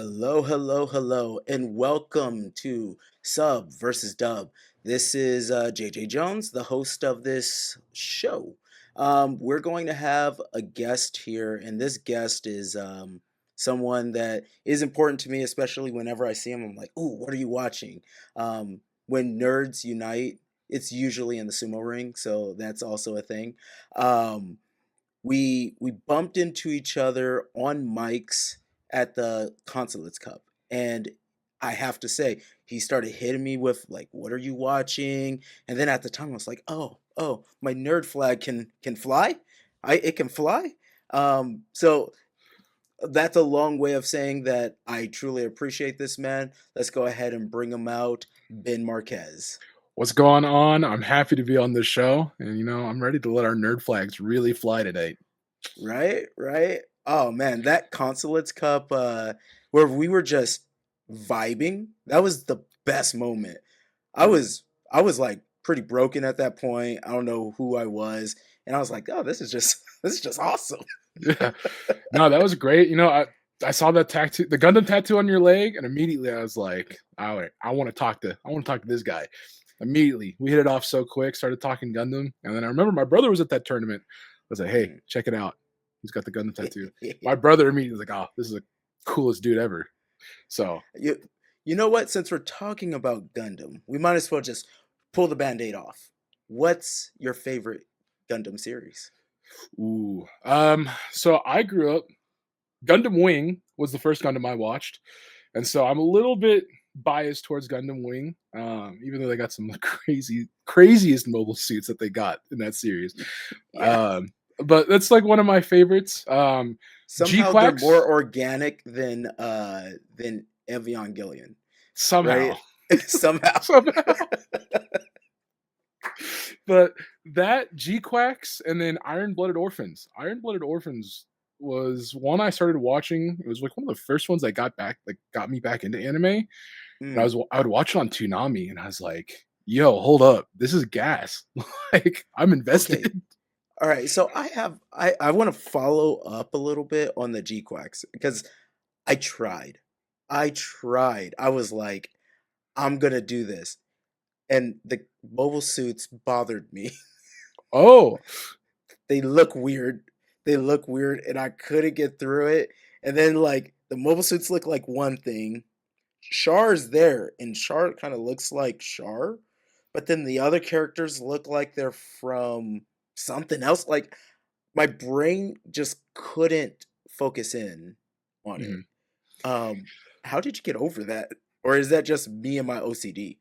Hello, hello, hello, and welcome to Sub versus Dub. This is JJ Jones, the host of this show. We're going to have a guest here, and this guest is someone that is important to me, especially whenever I see him. I'm like, "Ooh, what are you watching?" When nerds unite, it's usually in the sumo ring, so that's also a thing. Um, we bumped into each other on mics at the Consulates Cup, and I have to say, he started hitting me with like, "What are you watching?" And then at the time, I was like, "Oh, my nerd flag can fly. It can fly." So that's a long way of saying that I truly appreciate this man. Let's go ahead and bring him out, Ben Marquez. What's going on? I'm happy to be on this show, and I'm ready to let our nerd flags really fly today. Right, right. Oh man, that Consulates Cup where we were just vibing, that was the best moment. I was like pretty broken at that point. I don't know who I was, and I was like, "Oh, this is just this is just awesome." Yeah, no, that was great. I saw that tattoo, the Gundam tattoo on your leg, and immediately I was like, "All right, I want to talk to this guy." Immediately, we hit it off so quick. Started talking Gundam, and then I remember my brother was at that tournament. I was like, "Hey, Mm. check it out. He's got the Gundam tattoo." My brother immediately was like, "Oh, this is the coolest dude ever." So, You you know what? Since we're talking about Gundam, we might as well just pull the band-aid off. What's your favorite Gundam series? so I grew up. Gundam Wing was the first Gundam I watched, and so I'm a little bit biased towards Gundam Wing, even though they got some craziest mobile suits that they got in that series. Yeah. Um, but that's like one of my favorites. G Somehow they're more Quacks organic than Evangelion, right? somehow, Somehow. somehow. But that G Quacks and then Iron Blooded Orphans. Iron Blooded Orphans was one I started watching. It was like one of the first ones that got me back into anime. And Mm, I would watch it on Toonami, and I was like, "Yo, hold up, this is gas! Like I'm okay. invested." All right. So I want to follow up a little bit on the G Quacks because I tried. I tried. I was like, I'm gonna do this. And the mobile suits bothered me. Oh, They look weird. They look weird, and I couldn't get through it. And then like the mobile suits look like one thing. Char's there, and Char kind of looks like Char, but then the other characters look like they're from something else. Like my brain just couldn't focus in on it. mhm. Um, how did you get over that, or is that just me and my OCD?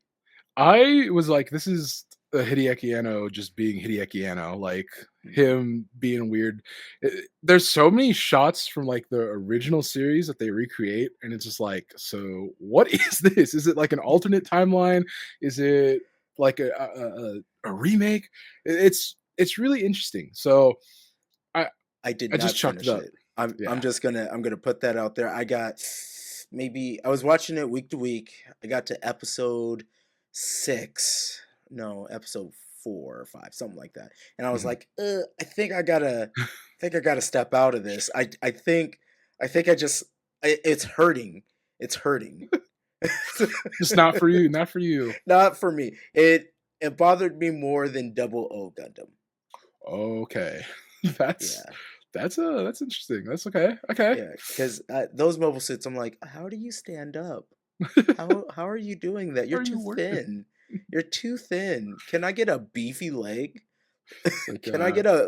I was like, "This is a Hideaki Anno just being Hideaki Anno, like Mhm. him being weird." There's so many shots from like the original series that they recreate, and it's just like, so what is this? Is it like an alternate timeline? Is it like a remake? It's really interesting. So I I did I just not chucked it finish up. it. I'm Yeah. just gonna put that out there. I got maybe I was watching it week to week. I got to episode 6. No, episode 4 or 5, something like that. And I was Mhm. like, I think I gotta step out of this. I think it's hurting. It's hurting. Just not for you. Not for you. Not for me. It bothered me more than Double O Gundam. Okay. That's Yeah. that's interesting. That's okay. Okay. Yeah, because those mobile suits, I'm like, how do you stand up? How are you doing that? You're Are you too working? thin. You're too thin. Can I get a beefy leg? It's like, Can I get a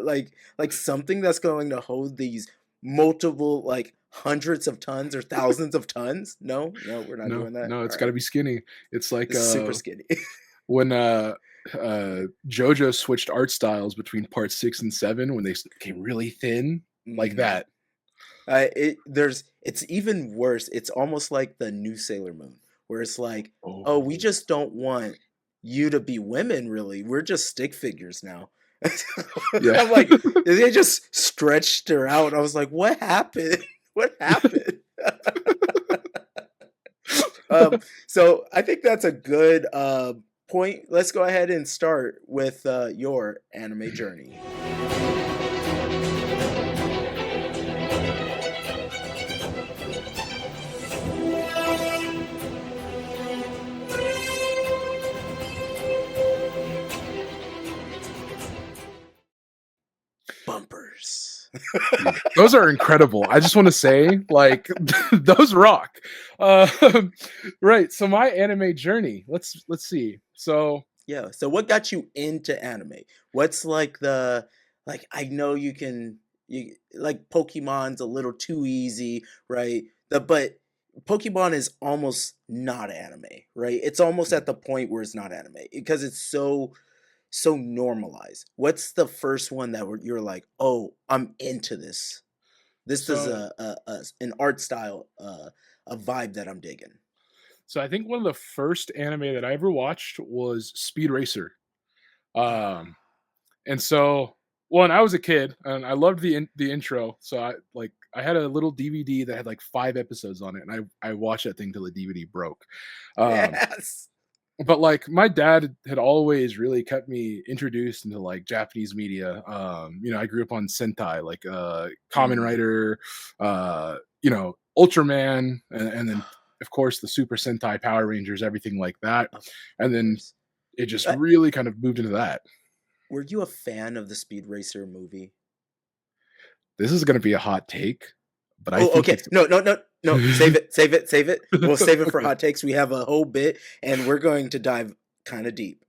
like something that's going to hold these multiple like hundreds of tons or thousands of tons? No, no, we're not no, doing that. no, All it's gotta right, be skinny. It's like, it's super skinny. when, JoJo switched art styles between part 6 and 7 when they became really thin, like Mm. that. It's even worse. It's almost like the new Sailor Moon, where it's like, oh, we Oh, just don't want you to be women, really. We're just stick figures now. yeah. I'm like, they just stretched her out. I was like, what happened? What happened? So I think that's a good point. Let's go ahead and start with your anime journey. Dude, those are incredible. I just wanna say, like, those rock. Right, so my anime journey, let's see. So Yeah. So what got you into anime? What's like the like I know you can you like Pokemon's a little too easy, right? But Pokemon is almost not anime, right? It's almost at the point where it's not anime because it's so normalized. What's the first one that you're like, "Oh, I'm into this. This is so an art style, a vibe that I'm digging." so I think one of the first anime that I ever watched was Speed Racer. Um, and so when I was a kid, and I loved the intro, so I had a little DVD that had, like, 5 episodes on it, and I watched that thing till the DVD broke. Um Yes. But, like, my dad had always really kept me introduced into, like, Japanese media. I grew up on Sentai, like, Kamen Mm. Rider, Ultraman, and then, of course, the Super Sentai Power Rangers, everything like that. Of And then course. it just Uh, really kind of moved into that. were you a fan of the Speed Racer movie? This is gonna be a hot take, but I Oh, think okay. it's No, no, no, no. Save it, save it, save it. We'll save it for okay. hot takes. We have a whole bit, and we're going to dive kind of deep.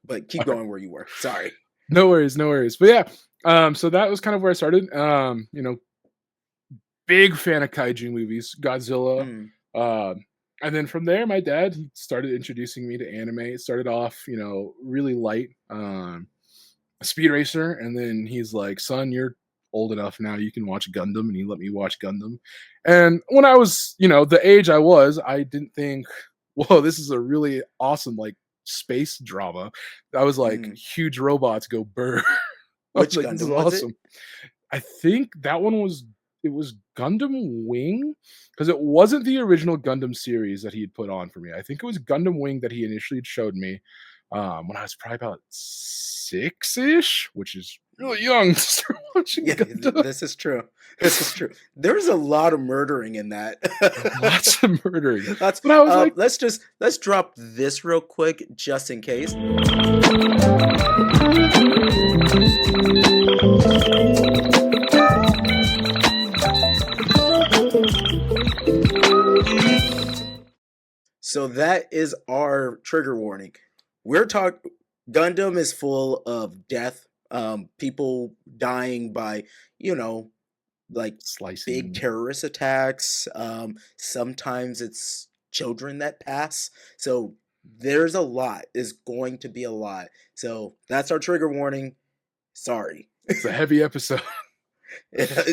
But keep Alright. going where you were. Sorry. No worries, no worries. But yeah, so that was kind of where I started. Big fan of kaiju movies, Godzilla. Mm. Um, and then from there, my dad he started introducing me to anime. It started off, really light, Speed Racer, and then he's like, "Son, you're old enough now. You can watch Gundam," and he let me watch Gundam. And when I was, the age I was, I didn't think, "Whoa, this is a really awesome like space drama." I was like, Mm. huge robots go burr. I was Which like, "This is Gundam was it? awesome." I think that one was Gundam Wing because it wasn't the original Gundam series that he had put on for me. I think it was Gundam Wing that he initially showed me when I was probably about 6-ish, which is really young to start watching Yeah, Gundam. this is true. This is true. There's a lot of murdering in that. Lots of murdering, Let's but I was like, let's drop this real quick just in case. So that is our trigger warning. We're talking Gundam is full of death, people dying by, you know, like big slicing. terrorist attacks. Sometimes it's children that pass. So there's a lot. Is going to be a lot. So that's our trigger warning. Sorry. It's a heavy episode.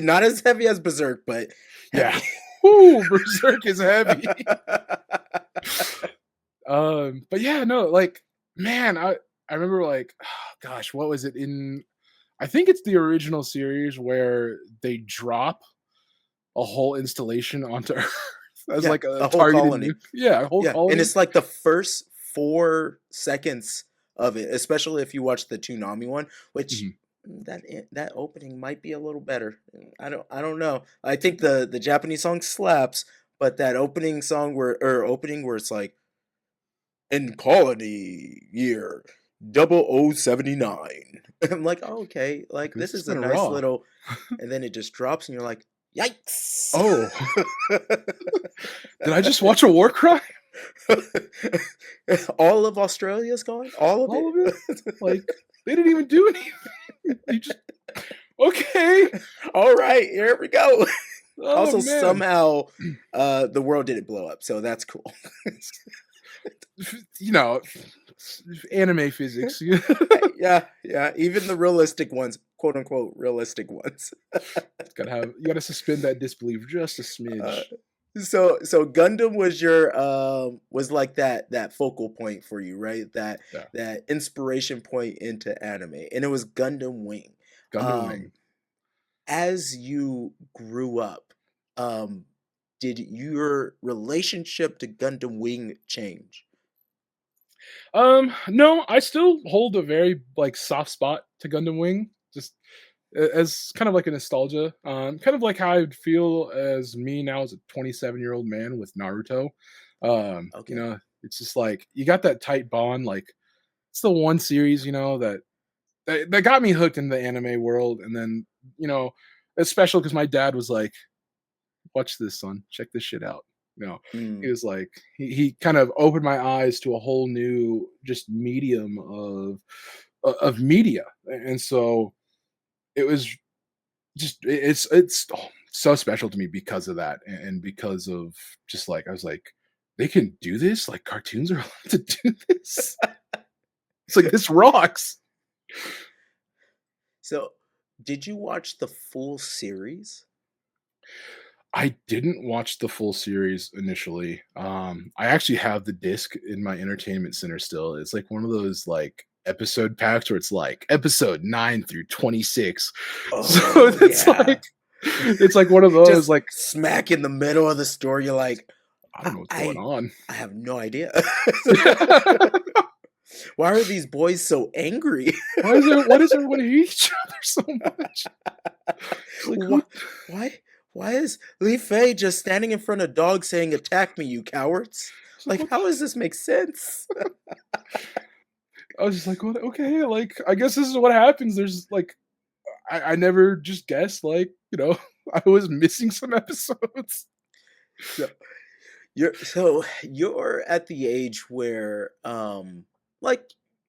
Not as heavy as Berserk, but Yeah. heavy. Whoo, Berserk is heavy. But yeah, no, like, man, I remember like, gosh, what was it in? I think it's the original series where they drop a whole installation onto Earth as Yeah, like a a whole targeted colony. nuke. Yeah, a whole Yeah, and colony. it's like the first 4 seconds of it, especially if you watch the Toonami one, which Mhm. that opening might be a little better. I don't know. I think the Japanese song slaps, but that opening song opening where it's like in colony year 0079. I'm like, oh, okay, like This this is is a kind of nice raw. little, and then it just drops, and you're like, yikes. Oh, did I just watch a war crime? All of Australia's gone? All of All it? of it? Like they didn't even do anything. You just okay. All right, here we go. Oh Also, man. somehow, the world didn't blow up, so that's cool. You know, anime physics. Yeah, yeah, even the realistic ones, quote unquote realistic ones. You gotta suspend that disbelief just a Uh, smidge. so Gundam was your was like that focal point for you, right? Yeah. That inspiration point into anime, and it was Gundam Wing. Gundam Um, Wing. as you grew up, um, did your relationship to Gundam Wing change? No, I still hold a very like soft spot to Gundam Wing. Just as kind of like a nostalgia. Kind of like how I'd feel as me now as a 27-year-old man with Naruto. Okay. It's just like you got that tight bond. Like it's the one series, that got me hooked in the anime world, and then you know it's special because my dad was like, "Watch this, son. Check this shit out." You know, he Mm. was like, he kind of opened my eyes to a whole new just medium of media, and so it was just it's so special to me because of that, and because of just like I was like, they can do this. Like cartoons are allowed to do this. It's like this rocks. So, did you watch the full series? I didn't watch the full series initially. I actually have the disc in my entertainment center still. It's like one of those like episode packs where it's like episode 9 through 26. So Oh, yeah. it's like one of those Just like smack in the middle of the story, you're like, I don't I know what's going I, on. I have no idea. Why are these boys so angry? Why does everyone hate each other so much? It's like Why, who why, why is Li Fei just standing in front of dogs saying, "Attack me, you cowards"? it's like Like, what how does this make sense? I was just like, "What okay, like, I guess this is what happens." There's like I never just guessed, like, I was missing some episodes. So, you're at the age where like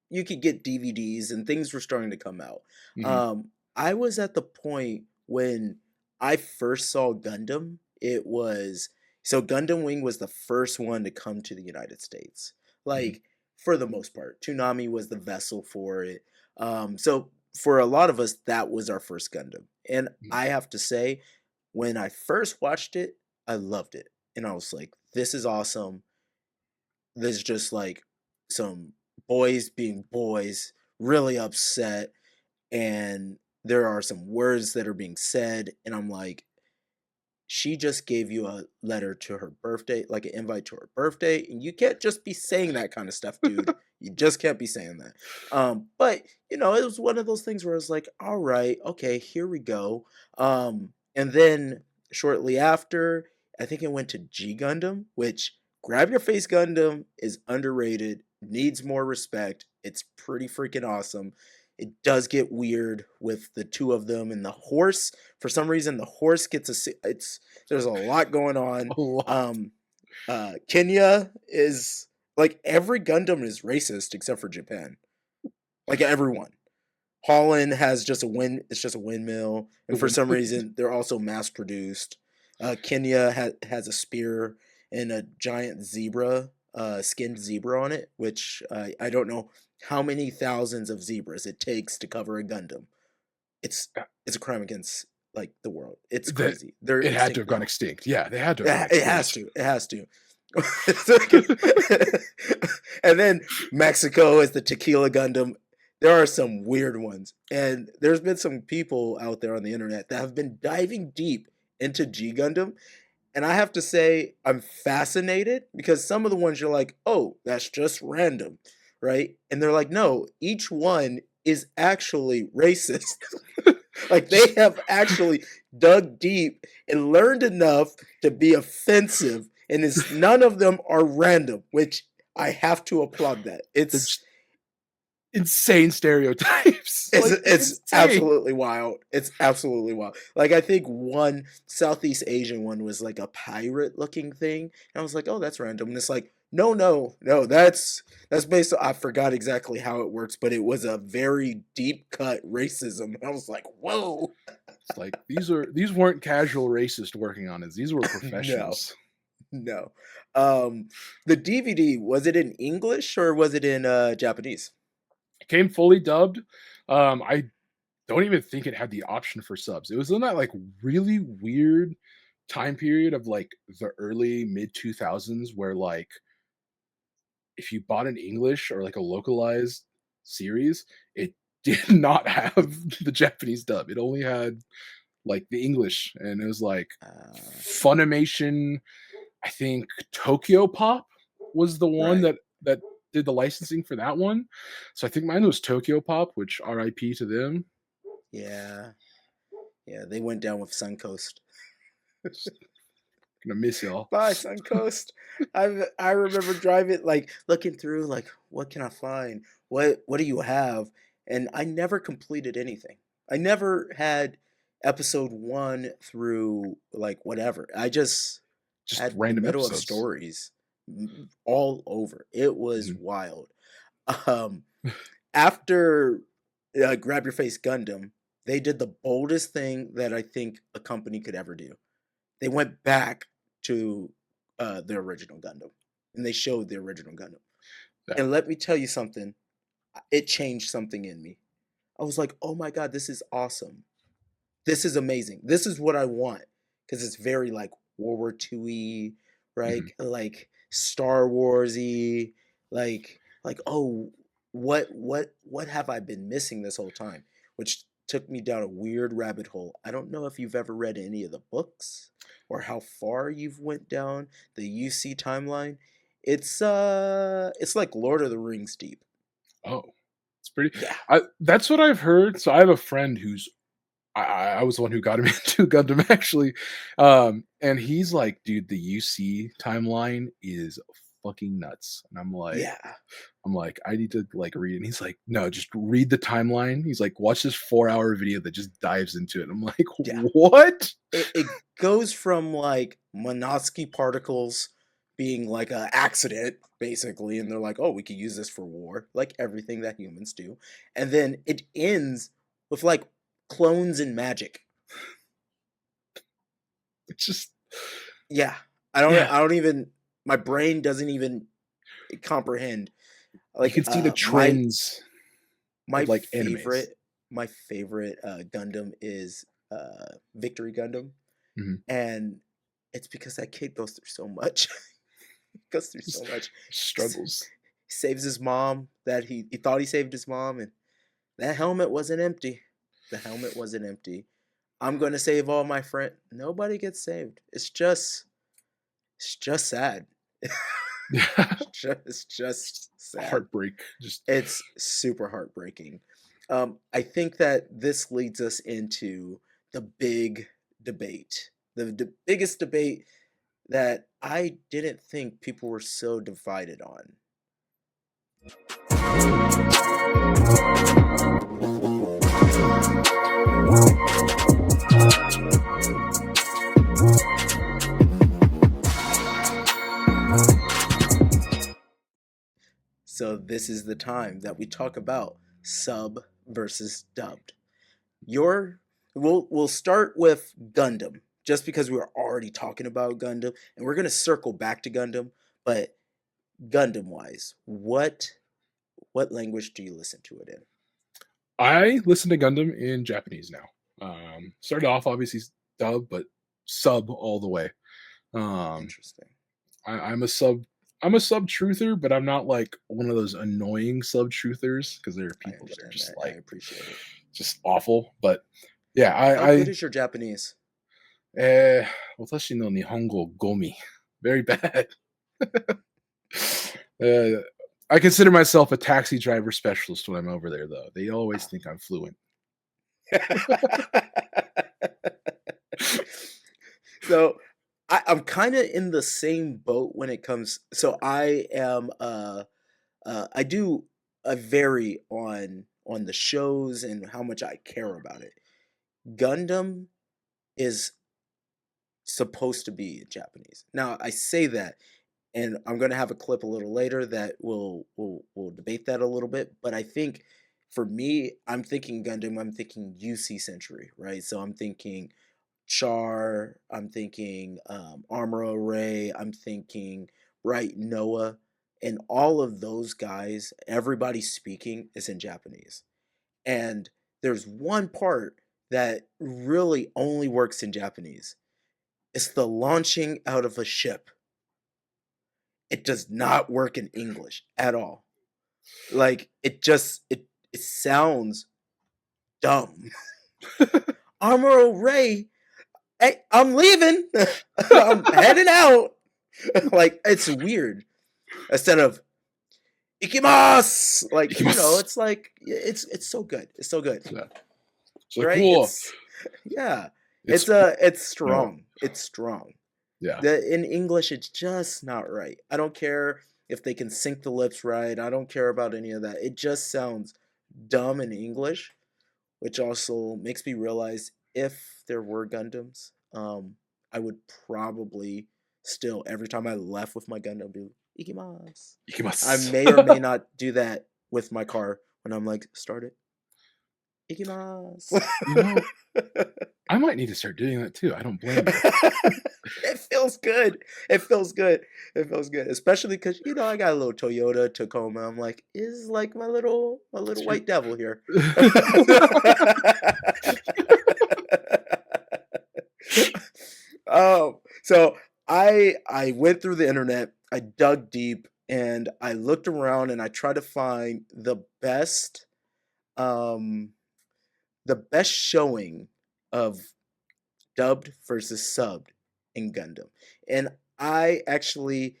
you could get DVDs and things were starting to come out. Mhm, I was at the point when I first saw Gundam. It was so Gundam Wing was the first one to come to the United States. mhm, Like for the most part, Toonami was the vessel for it. So for a lot of us, that was our first Gundam, and mhm. I have to say, when I first watched it, I loved it and I was like, "This is awesome." There's just like some boys being boys, really upset, and there are some words that are being said, and I'm like, she just gave you a letter to her birthday, like an invite to her birthday, and you can't just be saying that kind of stuff, dude. You just can't be saying that. But it was one of those things where I was like, all right, okay, here we go. And then shortly after, I think it went to G Gundam, which Grab Your Face Gundam is underrated, needs more respect. It's pretty freaking awesome. It does get weird with the two of them and the horse. For some reason, the horse gets it's there's a lot going on. A lot. Kenya is like every Gundam is racist except for Japan. Like everyone. Holland has just a wind. It's just a windmill, The and for wind some reason, they're also mass produced. Kenya has a spear and a giant zebra, skinned zebra on it, which I don't know how many thousands of zebras it takes to cover a Gundam. It's it's a crime against like the world. It's that crazy. They're it had to extinct have gone now. extinct. Yeah, they had to have gone Yeah, it has extinct. to. It has to. And then Mexico is the Tequila Gundam. There are some weird ones, and there's been some people out there on the internet that have been diving deep into G Gundam, and I have to say I'm fascinated because some of the ones you're like, oh, that's just random, right? And they're like, no, each one is actually racist. Like they Just have actually dug deep and learned enough to be offensive, and it's none of them are random, which I have to applaud that. they're It's just insane stereotypes. it's Like, they're it's insane. absolutely wild. It's absolutely wild. Like I think one Southeast Asian one was like a pirate looking thing, and I was like, oh, that's random. And it's like, no, no, no, that's based on, I forgot exactly how it works, but it was a very deep cut racism. And I was like, whoa. It's like these weren't casual racists working on it. These were No. professionals. No. The DVD, was it in English or was it in Japanese? It came fully dubbed. I don't even think it had the option for subs. It was in that like really weird time period of like the early mid 2000s where like if you bought an English or like a localized series, it did not have the Japanese dub. It only had like the English, and it was like Uh, Funimation. I think Tokyo Pop was the one right. that did the licensing for that one. So I think mine was Tokyo Pop, which RIP to them. Yeah. Yeah, they went down with Suncoast. Just gonna miss y'all. Bye, Suncoast. I remember driving, like looking through, like what can I find? What do you have? And I never completed anything. I never had. episode 1 through, like, whatever. I just Just had the random middle of episodes. stories all over. It was Mhm. wild. Um, after Grab Your Face Gundam, they did the boldest thing that I think a company could ever do. They went back to the original Gundam, and they showed the original Gundam. Yeah. And let me tell you something, it changed something in me. I was like, "Oh my god, this is awesome. This is amazing. This is what I want." Because it's very, like, World War II-y, right? Mhm. Like, Star Wars-y, "Oh, what have I been missing this whole time?" Which took me down a weird rabbit hole. I don't know if you've ever read any of the books or how far you've went down the UC timeline. It's like Lord of the Rings deep. Oh, it's pretty Yeah. that's what I've heard. So I have a friend who's I was the one who got him into Gundam actually, and he's like, "Dude, the UC timeline is fucking nuts." And Yeah. I'm like, "I need to, like, read it." And he's like, "No, just read the timeline." He's like, "Watch this 4-hour video that just dives into it." I'm like, Yeah. "What?" It goes from, like, Minovsky particles being, like, a accident, basically, and they're like, "Oh, we could use this for war," like everything that humans do, and then it ends with, like, clones and magic. It's just Yeah. yeah, I don't even my brain doesn't even comprehend. you Like, can see the trends my of, like, animes. favorite Gundam is, Victory Gundam, Mhm. and it's because that kid goes through so much. Goes through so Just much. S struggles. Saves his mom that he thought he saved his mom, and that helmet wasn't empty. The helmet wasn't empty. I'm gonna save all my friend nobody gets saved. It's just sad. Yeah. It's just sad. Heartbreak, just It's super heartbreaking. I think that this leads us into the big debate. The biggest debate that I didn't think people were so divided on. So this is the time that we talk about sub versus dubbed. Your we'll start with Gundam, just because we were already talking about Gundam, and we're gonna circle back to Gundam, but Gundam wise, what language do you listen to it in? I listen to Gundam in Japanese now. Started off obviously dub, but sub all the way. Um, Interesting. I'm a sub. I'm a sub truther, but I'm not like one of those annoying sub truthers because there are I people that are understand just that. I like appreciate it. just awful. But yeah, How good is your Japanese? eh, watashi no nihongo gomi, very bad. uh, I consider myself a taxi driver specialist when I'm over there, though. They always think I'm fluent. So I'm kind of in the same boat when it comes. So I am I do a vary on the shows and how much I care about it. Gundam is supposed to be in Japanese. Now I say that, and I'm gonna have a clip a little later that will debate that a little bit. But I think for me, I'm thinking Gundam. I'm thinking UC Century, right? So I'm thinking Char. I'm thinking Armor Array. I'm thinking Bright Noah, and all of those guys. Everybody speaking is in Japanese, and there's one part that really only works in Japanese. It's the launching out of a ship. It does not work in English at all. Like it sounds dumb. Armor Ray, hey, I'm leaving. I'm heading out. Like it's weird. Instead of ikimasu, like Ikimasu. it's like it's so good. It's so good, Yeah. It's like, right? cool. It's yeah. It's It's no. strong. It's strong. Yeah. The in English, it's just not right. I don't care if they can sync the lips right. I don't care about any of that. It just sounds dumb in English, which also makes me realize if there were Gundams, I would probably still every time I left with my Gundam do ikimasu. I Ikimasu. may or may not do that with my car when I'm like, start it, ikimasu. You know, I might need to start doing that too. I don't blame you. It feels good. It feels good. It feels good, especially because I got a little Toyota Tacoma. I'm like, is like my little It's your white devil here. So I went through the internet, I dug deep, and I looked around and I tried to find um the best showing of dubbed versus subbed in Gundam. And I actually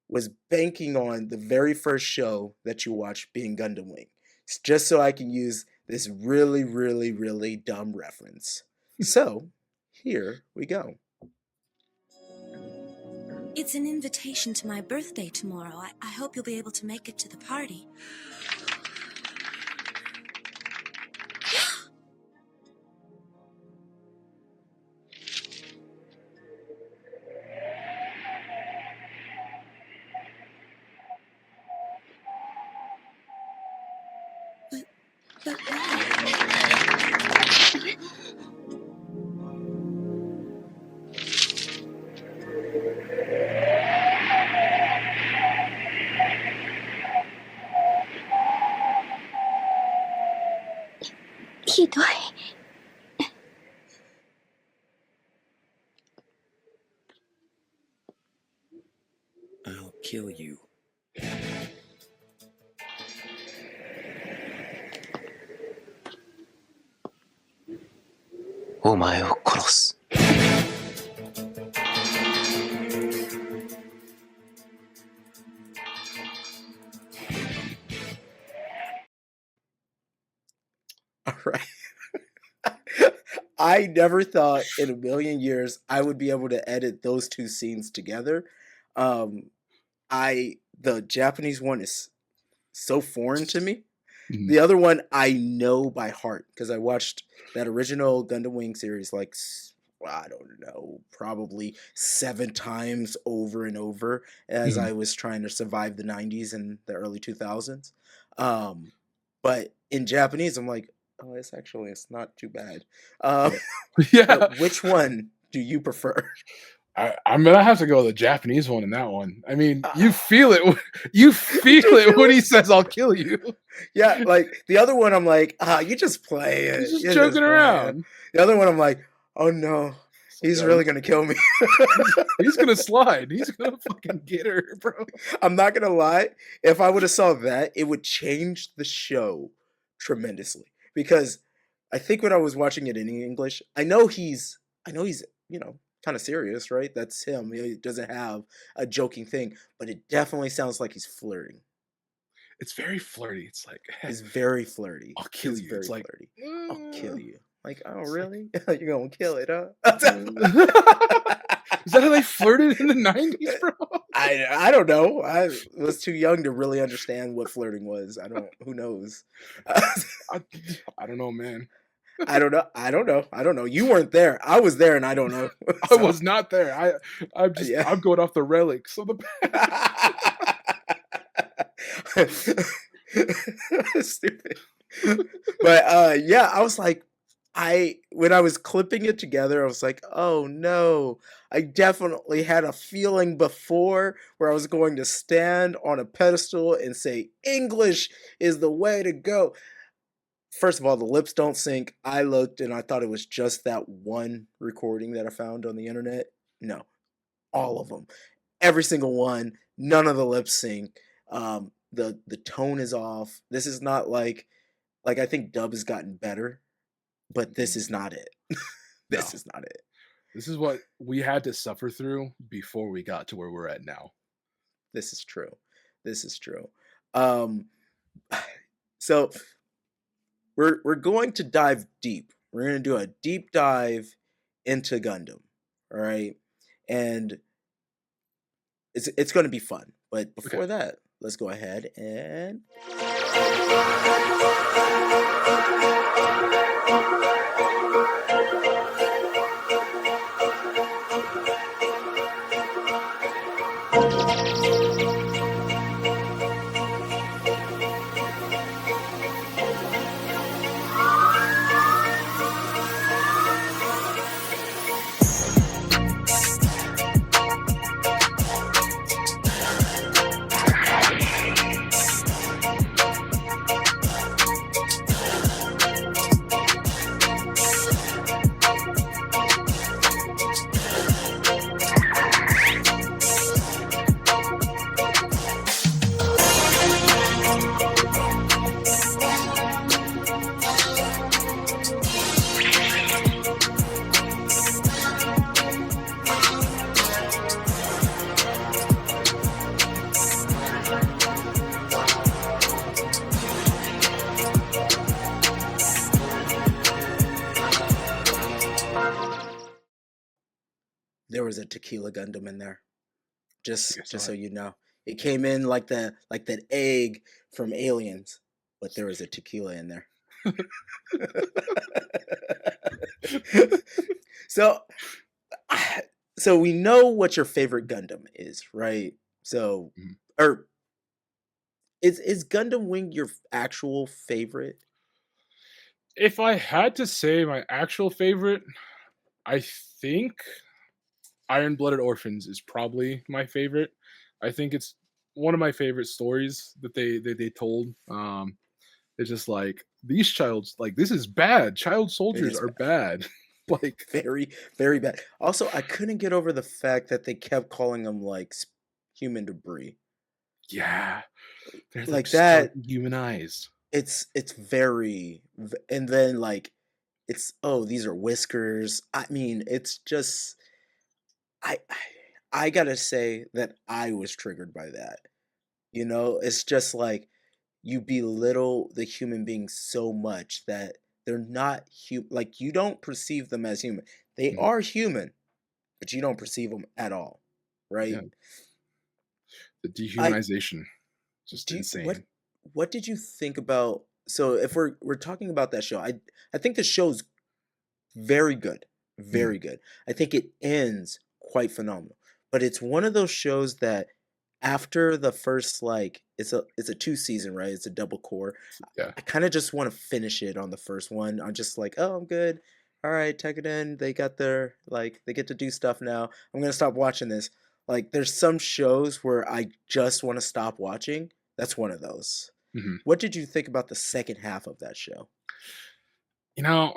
was banking on the very first show that you watched being Gundam Wing, just so I can use this really, really, really dumb reference. So here we go. It's an invitation to my birthday tomorrow. I hope you'll be able to make it to the party. But I'll kill you. お前を殺す。All right. I never thought in a million years I would be able to edit those two scenes together. Um, the Japanese one is so foreign to me. Mhm. The other one I know by heart because I watched that original Gundam Wing series like I don't know, probably 7 times over and over as Mhm. I was trying to survive the 90s and the early 2000s. Um, but in Japanese, I'm like, oh, it's not too bad. Um, Yeah. Yeah. which one do you prefer? I'm gonna have to go with the Japanese one in that one. I mean, you Ah, feel it. You feel do you it feel when it? he says, "I'll kill you." Yeah, like the other one, I'm like, you just play He's it. just You joking just play it. around. The other one, I'm like, oh no, It's like, he's yo, really gonna kill me. he's gonna slide. He's gonna fucking get her, bro. I'm not gonna lie. If I would have saw that, it would change the show tremendously. Because I think when I was watching it in English, I know he's, kind of serious, right? That's him. He doesn't have a joking thing, but it definitely sounds like he's flirting. It's very flirty. It's like, It's very flirty. "I'll kill It's you." It's very like, flirty. I'll kill you. Like, oh it's like, really? You're gonna kill it, huh? is that how they flirted in the '90s, bro? I don't know. I was too young to really understand what flirting was. I don't. Who knows? I, I don't know, man. I don't know. I don't know. I don't know. You weren't there. I was there, and I don't know. I So was not there. yeah. I'm going off the relics of the past. Stupid. But yeah, I was like, when I was clipping it together, I was like, oh no. I definitely had a feeling before where I was going to stand on a pedestal and say, English is the way to go. First of all, the lips don't sync. I looked and I thought it was just that one recording that I found on the internet. No, all of them, every single one. None of the lips sync. The tone is off. This is not like I think dub has gotten better, but this Mhm. is not it. This No, is not it. this is what we had to suffer through before we got to where we're at now. This is true. This is true. Um, so we're going to dive deep. We're going to do a deep dive into Gundam. All right, and it's going to be fun. But Okay. before that, let's go ahead and. There was a tequila Gundam in there. I think I Just saw so it. you know. It came in like that egg from Aliens, but there was a tequila in there. so I- so we know what your favorite Gundam is, right? So Mhm. or is Gundam Wing your actual favorite? If I had to say my actual favorite, I think Iron Blooded Orphans is probably my favorite. I think it's one of my favorite stories that they told. It's just like these childs like this is bad. Child It soldiers is are bad. like very, very bad. Also, I couldn't get over the fact that they kept calling them like human debris. yeah, they're like Like so that, dehumanized. it's very, and then like it's oh these are whiskers. I mean, it's just I gotta say that I was triggered by that. You know, it's just like you belittle the human being so much that they're not human. Like you don't perceive them as human. They Mhm. are human, but you don't perceive them at all, Yeah, right? the I dehumanization, just do. insane. What did you think about? So if we're talking about that show, I think the show's very good, Mhm. very good. I think it ends quite phenomenal, but it's one of those shows that after the first like it's a two season, right? It's a double core. Yeah. I kind of just want to finish it on the first one. I'm just like, oh, I'm good. All right, Tekiden, they got their like they get to do stuff now. I'm gonna stop watching this. Like, there's some shows where I just want to stop watching. That's one of those. Mhm. What did you think about the second half of that show? You know,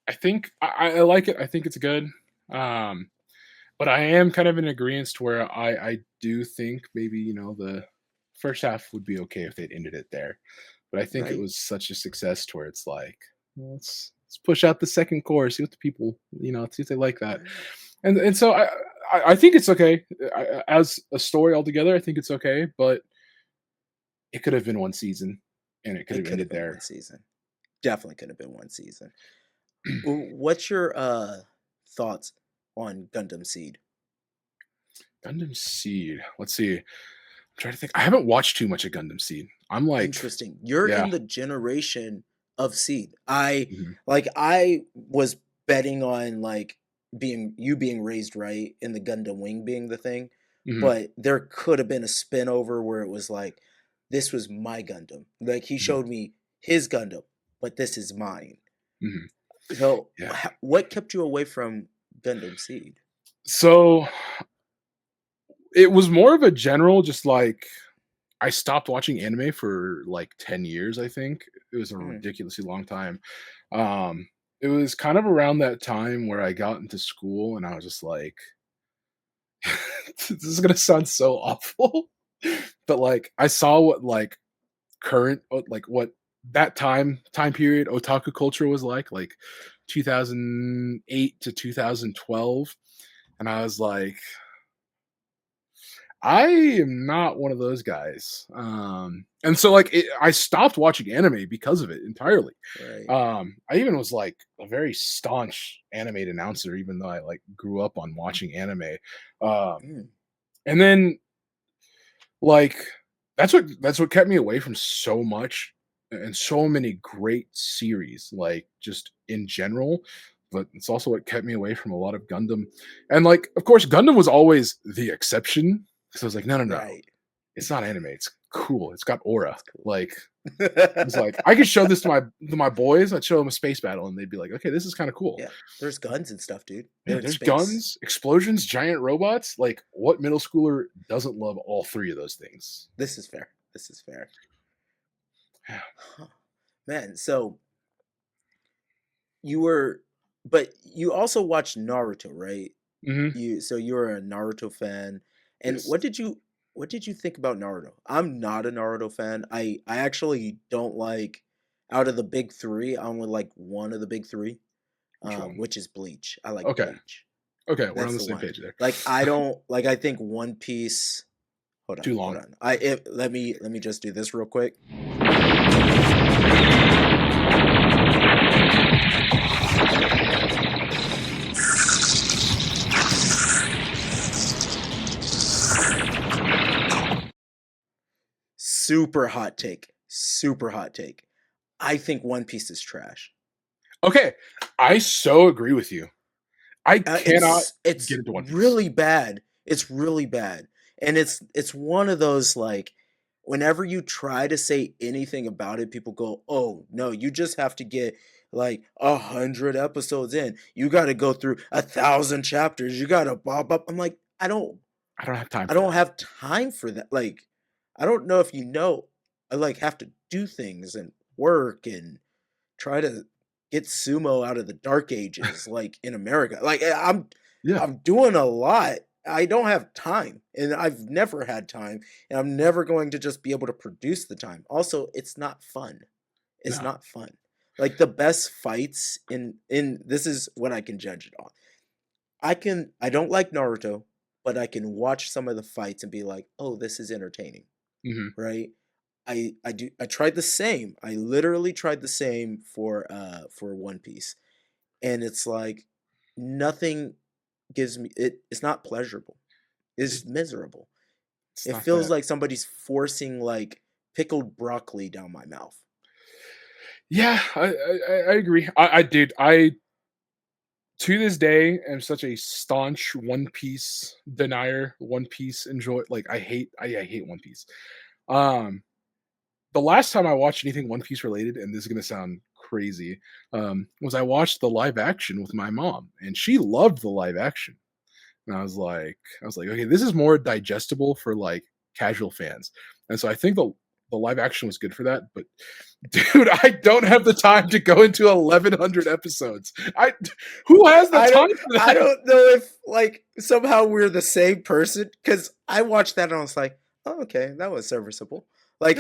I think I like it. I think it's good. Um, but I am kind of in agreement to where I do think maybe the first half would be okay if they'd ended it there. But I think it Right? was such a success to where it's like well, let's push out the second core, see what the people see if they like that. Right. And so I think it's okay as a story altogether. I think it's okay, but it could have been one season, and it could It have could have ended been one there. season. Definitely could have been one season. What's your thoughts on Gundam Seed? Gundam Seed. Let's see. I'm trying to think. I haven't watched too much of Gundam Seed. I'm like, Interesting. You're yeah. in the generation of Seed. I Mhm, like I was betting on like being raised right and the Gundam Wing being the thing, mhm, but there could have been a spin over where it was like this was my Gundam. Like he mhm, showed me his Gundam, but this is mine. mhm. So Yeah. what kept you away from Gundam Seed? So it was more of a general, just like I stopped watching anime for like 10 years, I think. It was a Mhm. ridiculously long time. Um, it was kind of around that time where I got into school and I was just like, this is gonna sound so awful. But like I saw what like like what that time period otaku culture was like 2008 to 2012, and I was like I am not one of those guys. And so like I stopped watching anime because of it entirely. Right. I even was like a very staunch anime announcer, even though I like grew up on watching anime. Um, Mm. and then like that's what kept me away from so much and so many great series, like just in general. but it's also what kept me away from a lot of Gundam. And like, of course, Gundam was always the exception. So I was like, no, no, no, Right. it's not anime. It's cool. It's got aura. It's cool. Like, it's like I could show this to my boys. I'd show them a space battle, and they'd be like, okay, this is kind of cool. Yeah, there's guns and stuff, dude. Yeah, They're in there's space. guns, explosions, giant robots. Like, what middle schooler doesn't love all three of those things? This is fair. This is fair. Yeah. Huh. Man, so but you also watched Naruto, right? Mm-hmm. You're a Naruto fan. And Yes. what did you think about Naruto? I'm not a Naruto fan. I actually don't like, out of the big three, I only like one of the big three, Which one? which is Bleach. I like Okay. Bleach. Okay, we're on That's the the same one. page there. Like I don't like. I think One Piece. Too Hold long. on. Let me just do this real quick. Super hot take. Super hot take. I think One Piece is trash. Okay, I so agree with you. I cannot It's get into One Piece. really bad. It's really bad. And it's one of those, like, whenever you try to say anything about it, people go, "Oh, no, you just have to get like 100 episodes in. You got to go through 1,000 chapters. You got to bob up." I'm like, I don't have time I for don't that. have time for that. Like, I don't know if you know, I like have to do things and work and try to get sumo out of the dark ages, like in America. Like Yeah. I'm doing a lot. I don't have time, and I've never had time, and I'm never going to just be able to produce the time. Also, it's not fun. It's No. not fun. Like the best fights in this is what I can judge it on. I don't like Naruto, but I can watch some of the fights and be like, "Oh, this is entertaining." Mhm. Right? I tried the same. I literally tried the same for One Piece. And it's like nothing gives me it's not pleasurable. It's It miserable. it's It not feels that. like somebody's forcing like pickled broccoli down my mouth. Yeah, I agree. I did. I to this day am such a staunch One Piece denier. One Piece enjoy like I hate One Piece. Um, the last time I watched anything One Piece related, and this is gonna sound crazy, was I watched the live action with my mom, and she loved the live action. And I was like, okay, this is more digestible for like casual fans. And so I think the live action was good for that. But dude, I don't have the time to go into 1,100 episodes. I who has the time for I that? don't know if like somehow we're the same person cuz I watched that and I was like, "Oh, okay, that was serviceable." Like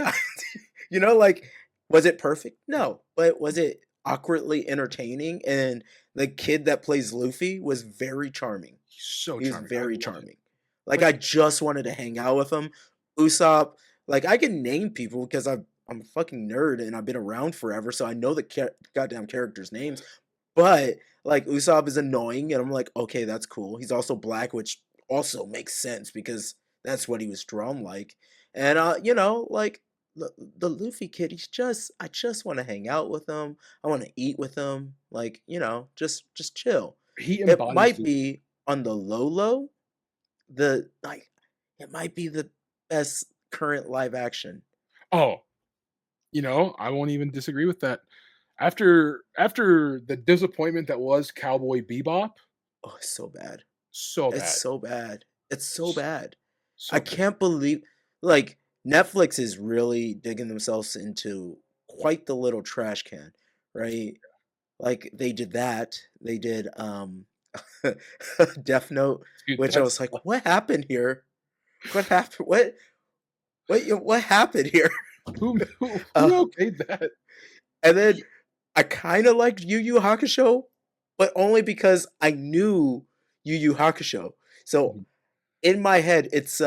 Yeah, like was it perfect? No, but was it awkwardly entertaining? And the kid that plays Luffy was very charming. he's so He was charming. I very love him. charming. Like, Like, I just wanted to hang out with him. Usopp, like, I can name people because I'm a fucking nerd and I've been around forever, so I know the goddamn characters' names. But like, Usopp is annoying, and I'm like, okay, that's cool. He's also black, which also makes sense because that's what he was drawn like. And like the Luffy kid, I just want to hang out with him. I want to eat with him. Like, just chill. he It embodies might the be on the low, the like it might be the best current live action. oh, I won't even disagree with that. After the disappointment that was Cowboy Bebop, Oh, it's so bad. so It's bad. so bad. It's so S- bad. I So bad. can't believe, like, Netflix is really digging themselves into quite the little trash can, right? Like they did that. They did Death Note, Dude, which I that's was like, what happened here? What happened? What happened here? who Uh, okayed that? and then I kind of liked Yu Yu Hakusho, but only because I knew Yu Yu Hakusho. So Mhm. in my head, it's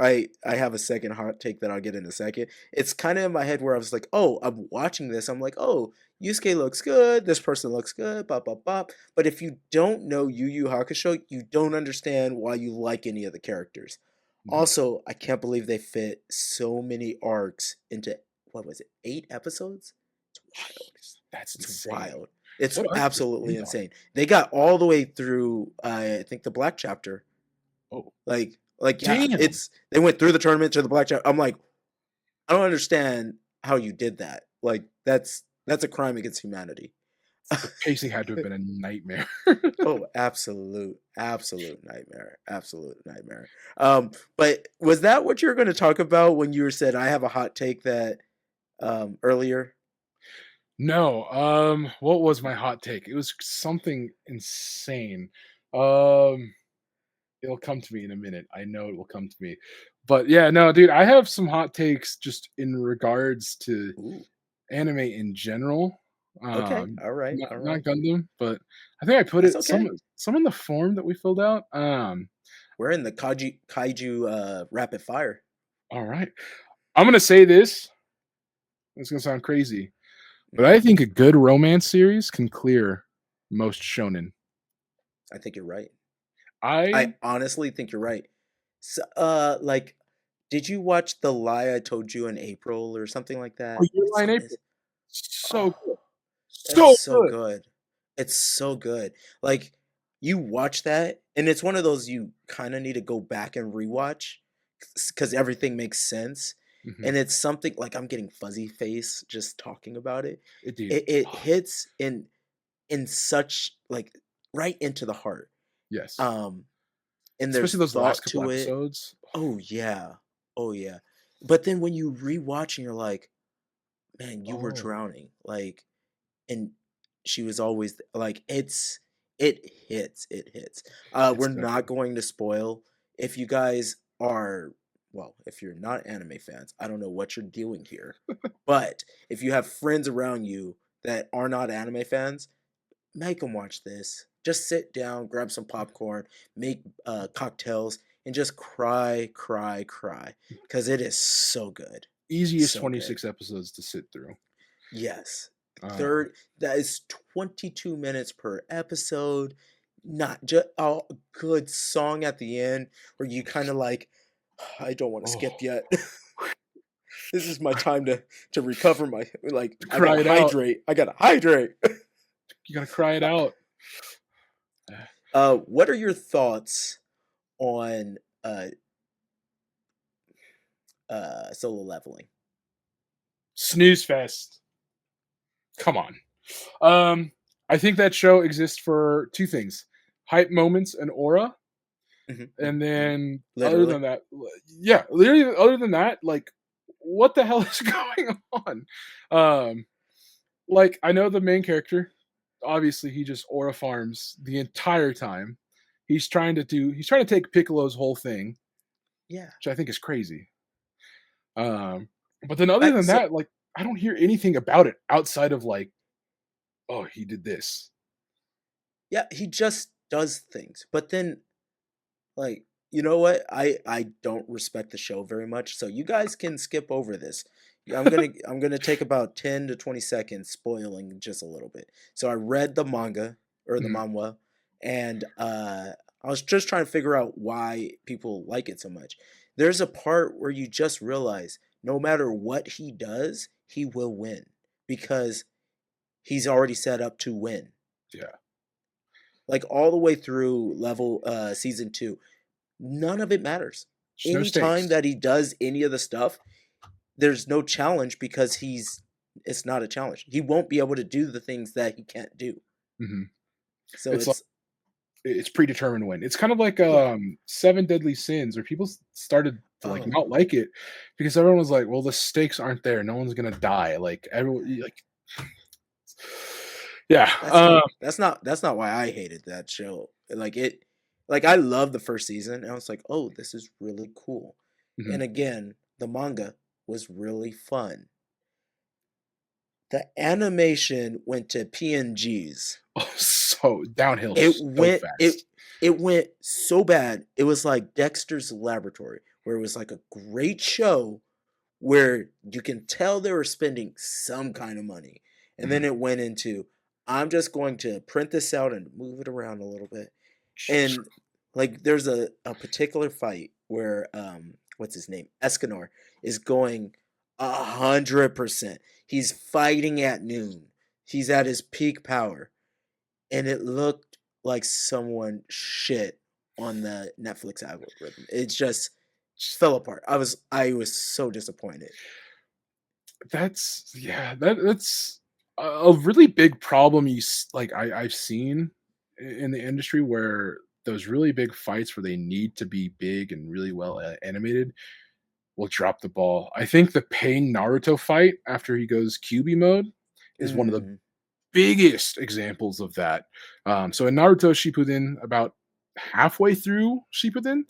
I have a second hot take that I'll get in a second. It's kind of in my head where I was like, oh, I'm watching this. I'm like, oh, Yusuke looks good. This person looks good. Bop bop bop. But if you don't know Yu Yu Hakusho, you don't understand why you like any of the characters. Mhm. Also, I can't believe they fit so many arcs into what was it, 8 episodes? It's wild. Jeez, that's It's insane. wild. It's What arc does it absolutely end on? insane. They got all the way through, I think, the black chapter. Oh, Yeah, damn. they went through the tournament to the black chapter. I'm like, I don't understand how you did that. Like, that's a crime against humanity. The pacing had to have been a nightmare. Oh, absolute nightmare, absolute nightmare. But was that what you were going to talk about when you said I have a hot take that earlier? No, what was my hot take? It was something insane. Um, it'll come to me in a minute. I know it will come to me. But yeah, no, dude, I have some hot takes just in regards to Ooh, anime in general. okay, all right, Not all not right. Gundam, but I think I put That's it okay. some in the form that we filled out. We're in the kaiju rapid fire. All right. I'm gonna say this. It's gonna sound crazy, but Mhm. I think a good romance series can clear most shonen. I think you're right. I I honestly think you're right. So, like, did you watch the lie I told you in April or something like Oh, that? Your Lie in April. So Oh, good. it's So so good. good. It's so good. Like, you watch that, and it's one of those you kind of need to go back and rewatch because everything makes sense. Mhm. And it's something like I'm getting fuzzy face just talking about it. Dude. It hits in such like right into the heart. Yes. Um, and Especially there's those last thought couple to it. episodes. Oh yeah. Oh yeah. But then when you rewatch and you're like, man, you were Oh. drowning. Like, and she was always like, it hits. It's We're good. not going to spoil. If you guys are, well, if you're not anime fans, I don't know what you're doing here. But if you have friends around you that are not anime fans, make them watch this. Just sit down, grab some popcorn, make cocktails, and just cry, cry, cry, because it is so good, Easiest so good. 26 episodes to sit through. Yes, Um, third that is 22 minutes per episode. Not just a good song at the end where you kind of like, I don't want to oh, skip yet. This is my time to recover my like. to I gotta cry it out. hydrate. I gotta hydrate. You gotta cry it out. What are your thoughts on uh solo leveling? Snooze fest. Come on. Um, I think that show exists for two things: hype moments and aura. Mhm, And mhm, mhm. then other Literally. than that, yeah, literally other than that, like what the hell is going on? Um, like I know the main character, obviously he just aura farms the entire time. He's trying to take Piccolo's whole thing, Yeah. which I think is crazy. Um, but then other I than so that, like I don't hear anything about it outside of like, oh, he did this. yeah, he just does things. But then like, you know what? I don't respect the show very much, so you guys can skip over this. Yeah, I'm gonna take about 10 to 20 seconds spoiling just a little bit. So I read the manga or the Mhm. manhwa, and I was just trying to figure out why people like it so much. There's a part where you just realize no matter what he does, he will win because he's already set up to win. Yeah, Like all the way through level season 2, none of it matters. just no Anytime stakes. that he does any of the stuff, there's no challenge because it's not a challenge. He won't be able to do the things that he can't do. hmm So It's like it's it's predetermined win. It's kind of like yeah. Seven Deadly Sins, where people started to like Oh, not like it because everyone was like, "Well, the stakes aren't there. No one's gonna die." Like everyone, like yeah, that's not why I hated that show. Like I love the first season and I was like, "Oh, this is really cool." mhm. And again, the manga was really fun. The animation went to PNGs. Oh, so downhill It so went it fast. it went so bad. It was like Dexter's Laboratory, where it was like a great show where you can tell they were spending some kind of money. And then Mhm. it went into I'm just going to print this out and move it around a little bit. Jesus. And like there's a particular fight where what's his name? Escanor is going 100%. He's fighting at noon. he's at his peak power, and it looked like someone shit on the Netflix algorithm. It just fell apart. I was so disappointed. That's yeah, that's a really big problem like I've seen in the industry where those really big fights where they need to be big and really well animated will drop the ball. I think the Pain Naruto fight after he goes QB mode is one of the Mm, biggest examples of that. So in Naruto Shippuden, about halfway through Shippuden,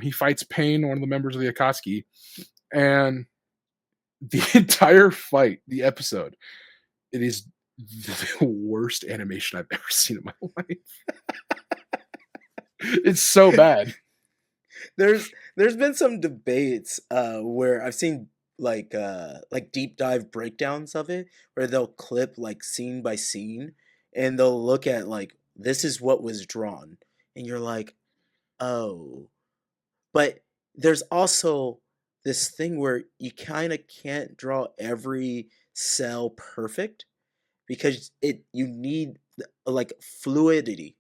he fights Pain, one of the members of the Akatsuki, and the entire fight, the episode, it is the worst animation I've ever seen in my life. It's so bad. there's been some debates where I've seen like deep dive breakdowns of it where they'll clip like scene by scene and they'll look at like this is what was drawn and you're like, "Oh." But there's also this thing where you kind of can't draw every cell perfect because it you need like fluidity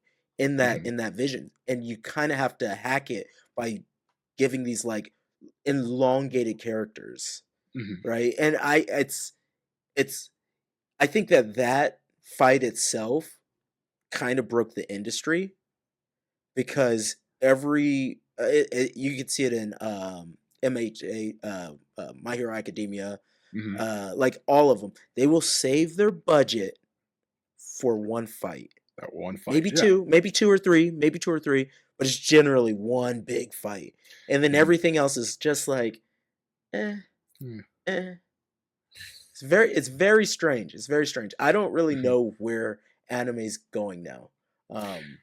Mhm, in that vision and you kind of have to hack it by giving these like elongated characters, mhm, right? And it's I think that that fight itself kind of broke the industry because you could see it in MHA, My Hero Academia, mhm. like all of them. They will save their budget for one fight, That one fight, yeah. maybe two or three, but it's generally one big fight, and then Mhm, everything else is just like, eh, mm, eh. It's very strange. It's very strange. I don't really mhm. know where anime's going now. Um,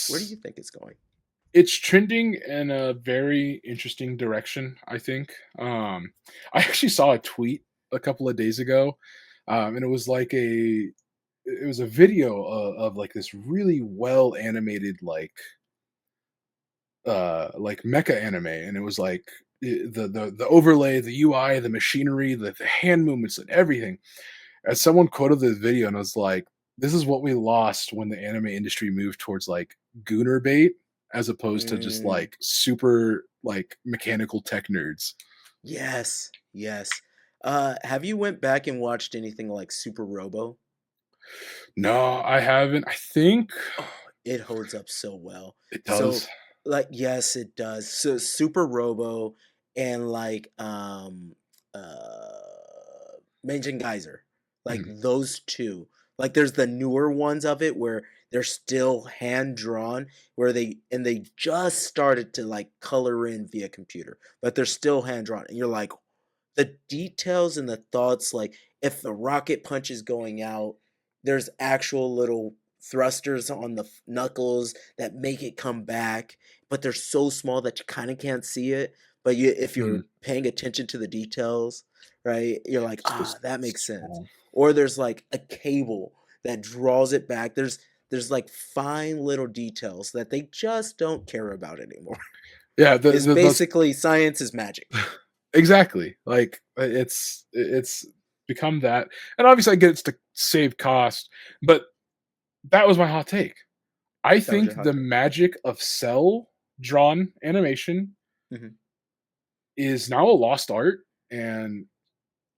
where do It's you think it's going? it's trending in a very interesting direction, I think. I actually saw a tweet a couple of days ago, and it was a video of like this really well animated like mecha anime, and it was like the overlay, the UI, the machinery, the hand movements, and everything. And someone quoted the video and was like, "This is what we lost when the anime industry moved towards like gooner bait as opposed to just Mm, like super like mechanical tech nerds." yes, yes. Have you went back and watched anything like Super Robo? No, I haven't. I think Oh, it holds up so well. it So, does. like, yes, it does. So, Super Robo and Menschen Geyser, like Mhm, those two. Like, there's the newer ones of it where they're still hand drawn, where they just started to like color in via computer, but they're still hand drawn, and you're like, the details and the thoughts, like if the rocket punch is going out, there's actual little thrusters on the knuckles that make it come back, but they're so small that you kind of can't see it. But if mhm. you're paying attention to the details, right, you're like, So that makes sense. small. Or there's like a cable that draws it back. There's like fine little details that they just don't care about anymore. Yeah, It's those basically science is magic. exactly. Like it's become that, and obviously I get it's to save cost, but that was my hot take. I That was your think hot the take. magic of cell drawn animation Mhm. is now a lost art, and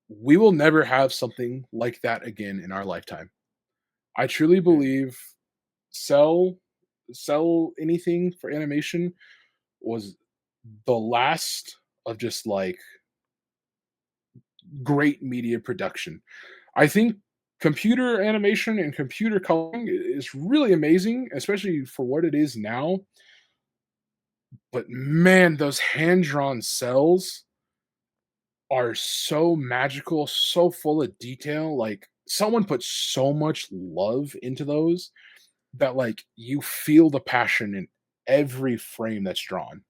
we will never have something like that again in our lifetime. I truly Mm. believe cell sell anything for animation was the last of just like great media production. I think computer animation and computer coloring is really amazing, especially for what it is now. But man, those hand drawn cells are so magical, so full of detail. Like someone put so much love into those that like you feel the passion in every frame that's drawn.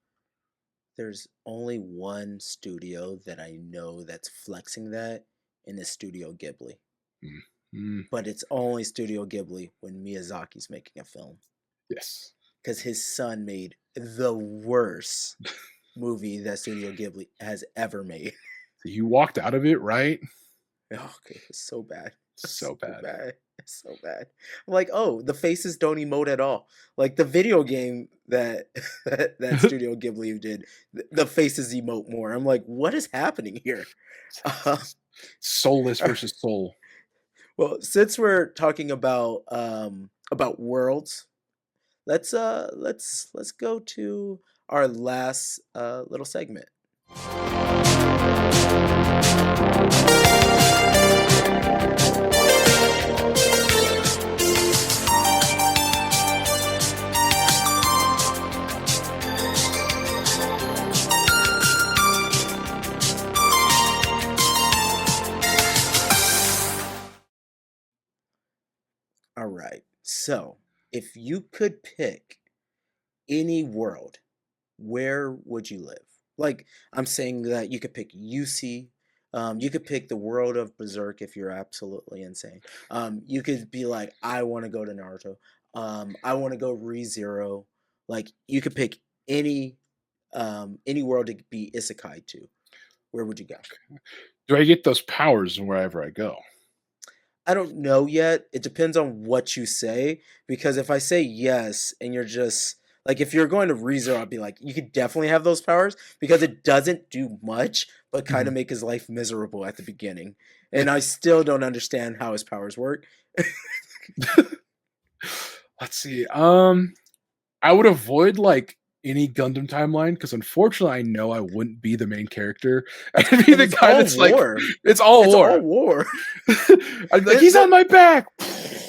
There's only one studio that I know that's flexing that, and it's Studio Ghibli. Mm, mm, But it's only Studio Ghibli when Miyazaki's making a film. yes. Because his son made the worst movie that Studio Ghibli has ever made. You walked out of it, right? Oh, okay, it was so bad. So So bad. bad. So bad. I'm like, oh, the faces don't emote at all. Like the video game that that Studio Ghibli did, the faces emote more. I'm like, what is happening here? Uh, Soulless versus soul. well, since we're talking about worlds, let's go to our last little segment. All right. So, if you could pick any world, where would you live? Like, I'm saying that you could pick UC. You could pick the world of Berserk if you're absolutely insane. You could be like, I want to go to Naruto. I want to go ReZero. Like, you could pick any world to be isekai to. Where would you go? Do I get those powers wherever I go? I don't know yet. It depends on what you say. Because if I say yes and you're just like if you're going to ReZero, I'd be like, you could definitely have those powers because it doesn't do much, but kind Mhm. of make his life miserable at the beginning. And I still don't understand how his powers work. Let's see. I would avoid like any Gundam timeline because unfortunately I know I wouldn't be the main character. I'd be And the it's guy all that's like, war. it's all It's all war. war. I'd be like, There- he's there- on my back.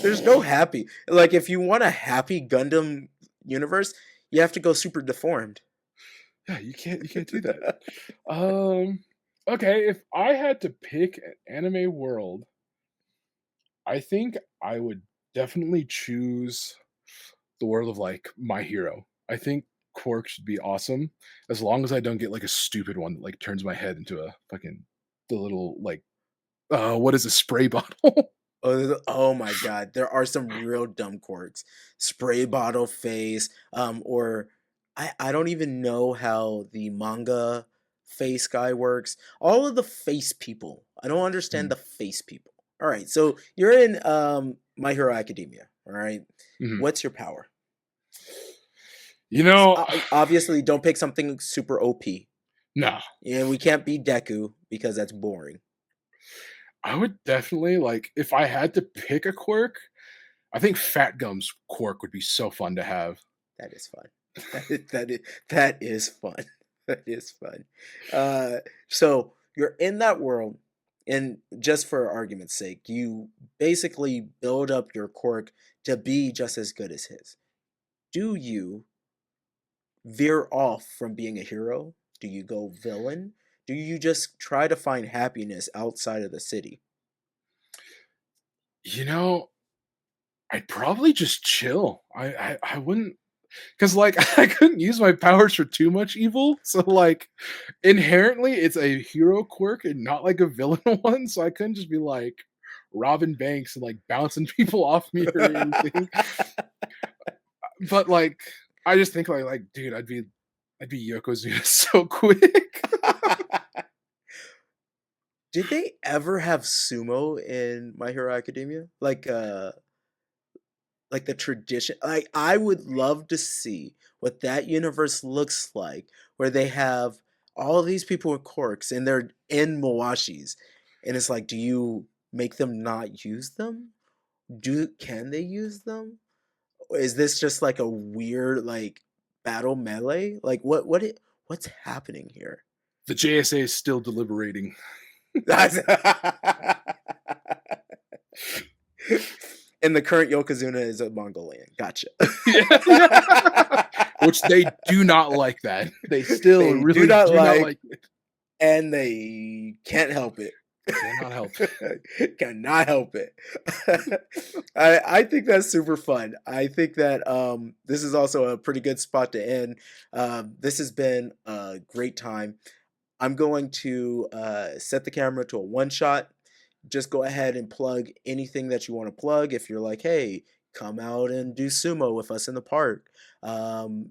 there's no happy. Like if you want a happy Gundam universe, you have to go super deformed. Yeah, you can't do that. Okay, if I had to pick an anime world, I think I would definitely choose the world of like My Hero. I think Quark should be awesome as long as I don't get like a stupid one that like turns my head into a fucking the little like what is a spray bottle? Oh my god, there are some real dumb quirks. Spray bottle face, or I don't even know how the manga face guy works. All of the face people. I don't understand Mhm, the face people. All right, so you're in My Hero Academia, all right? mhm. What's your power? You know, Obviously, don't pick something super OP. no, And we can't be Deku because that's boring. I would definitely like if I had to pick a quirk. I think Fat Gum's quirk would be so fun to have. That is fun. That is fun. That is fun. Uh, so you're in that world, and just for argument's sake, you basically build up your quirk to be just as good as his. Do you veer off from being a hero? Do you go villain? Do you just try to find happiness outside of the city? You know, I'd probably just chill. I wouldn't because like I couldn't use my powers for too much evil. So like inherently it's a hero quirk and not like a villain one. So I couldn't just be like robbing banks and like bouncing people off me or anything. But like I just think like dude, I'd be Yokozuna so quick. Did they ever have sumo in My Hero Academia? Like the tradition, like I would love to see what that universe looks like where they have all of these people with corks and they're in Mawashis, and it's like, do you make them not use them? Can they use them? Or is this just like a weird like battle melee? Like what's happening here? The JSA is still deliberating. That's and the current Yokozuna is a Mongolian. Gotcha. Yeah. Which they do not like that. They still They do really not do not like, like it. and they can't help it. Cannot help. Cannot help it. I think that's super fun. I think that this is also a pretty good spot to end. This has been a great time. I'm going to set the camera to a one shot. Just go ahead and plug anything that you want to plug. If you're like, hey, come out and do sumo with us in the park.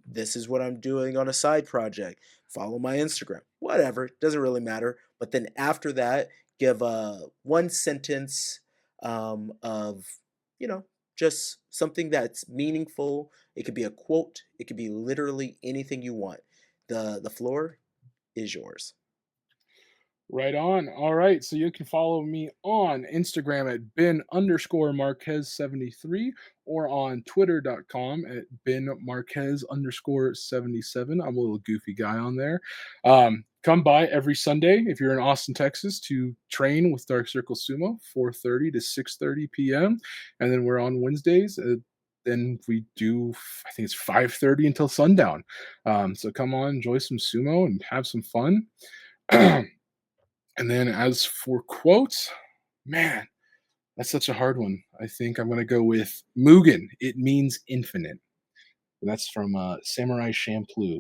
This is what I'm doing on a side project. Follow my Instagram. Whatever, doesn't really matter. But then after that, give a one sentence of, you know, just something that's meaningful. It could be a quote, it could be literally anything you want. The floor is yours. Right on. All right. So you can follow me on Instagram at Ben underscore Marquez 73 or on Twitter.com at Ben Marquez underscore 77. I'm a little goofy guy on there. Come by every Sunday if you're in Austin, Texas to train with Dark Circle Sumo, 4:30 to 6:30 p.m. And then we're on Wednesdays. Then we do, I think it's 5:30 until sundown. So come on, enjoy some sumo and have some fun. And then as for quotes, man, that's such a hard one. I think I'm gonna go with Mugen. It means infinite. That's from Samurai Champloo.